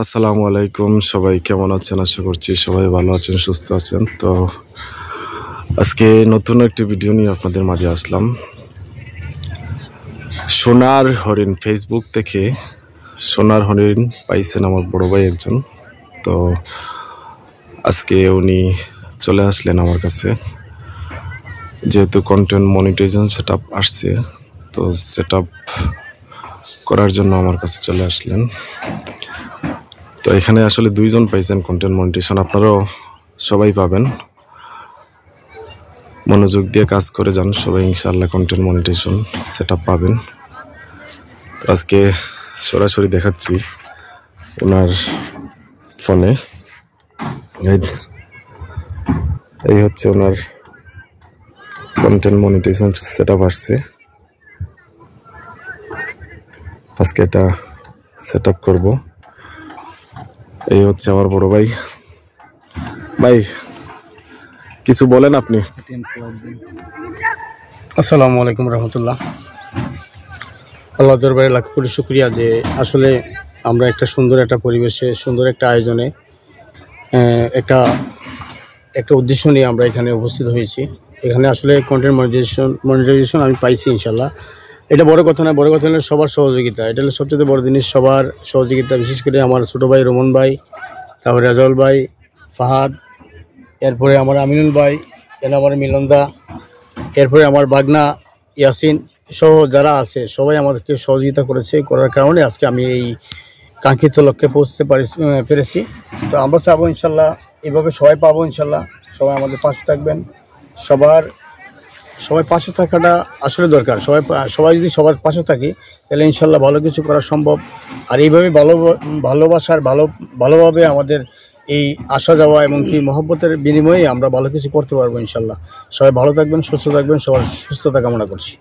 আসসালামু আলাইকুম, সবাই কেমন আছেন? আশা করছি সবাই ভালো আছেন, সুস্থ আছেন। তো আজকে নতুন একটি ভিডিও নিয়ে আপনাদের মাঝে আসলাম। সোনার হরিণ, ফেসবুক থেকে সোনার হরিণ পাইছেন আমার বড় ভাই একজন। তো আজকে উনি চলে আসলেন আমার কাছে, যেহেতু কন্টেন্ট মনিটাইজেশন সেটআপ আসছে, তো সেটআপ করার জন্য আমার কাছে চলে আসলেন। তো এখানে আসলে দুইজন পাইছেন কন্টেন্ট মনিটাইজেশন, আপনারাও সবাই পাবেন। মনোযোগ দিয়ে কাজ করে যান সবাই, ইনশাআল্লাহ কন্টেন্ট মনিটাইজেশন সেটআপ পাবেন। আজকে সরাসরি দেখাচ্ছি ওনার ফোনে। এই হচ্ছে ওনার কন্টেন্ট মনিটাইজেশন সেটআপ আসছে। আজকে এটা সেটআপ করব। এই হচ্ছে আমার বড় ভাই। ভাই কিছু বলেন আপনি। আসসালামু আলাইকুম রহমতুল্লাহ। আল্লাহ দরবারে লাখ কোটি শুকরিয়া যে আসলে আমরা একটা সুন্দর একটা পরিবেশে, সুন্দর একটা আয়োজনে, একটা উদ্দেশ্য নিয়ে আমরা এখানে উপস্থিত হয়েছি। এখানে আসলে কন্টেন্ট মনিটাইজেশন আমি পাইছি ইনশাল্লাহ। এটা বড় কথা না, বড় কথা হলো সবার সহযোগিতা। এটা হলো সবচেয়ে বড় জিনিস, সবার সহযোগিতা। বিশেষ করে আমার ছোটো ভাই রোমন ভাই, তারপরে রাজাউল ভাই, ফাহাদ, এরপরে আমার আমিনুল ভাই, আমার মিলনদা, এরপরে আমার বাগনা ইয়াসিন সহ যারা আছে সবাই আমাদেরকে সহযোগিতা করার কারণে আজকে আমি এই কাঙ্ক্ষিত লক্ষ্যে পৌঁছতে পেরেছি। তো আমরা চাবো ইনশাল্লাহ এভাবে সবাই পাবো ইনশাল্লাহ। সবাই আমাদের পাশে থাকবেন। সবাই পাশে থাকাটা আসলে দরকার। সবাই যদি সবার পাশে থাকি তাহলে ইনশাল্লাহ ভালো কিছু করা সম্ভব। আর এইভাবে ভালোবাসার ভালোভাবে আমাদের এই আসা যাওয়া এবং কি মহব্বতের বিনিময়ে আমরা ভালো কিছু করতে পারবো ইনশাল্লাহ। সবাই ভালো থাকবেন, সুস্থ থাকবেন, সবার সুস্থতা কামনা করছি।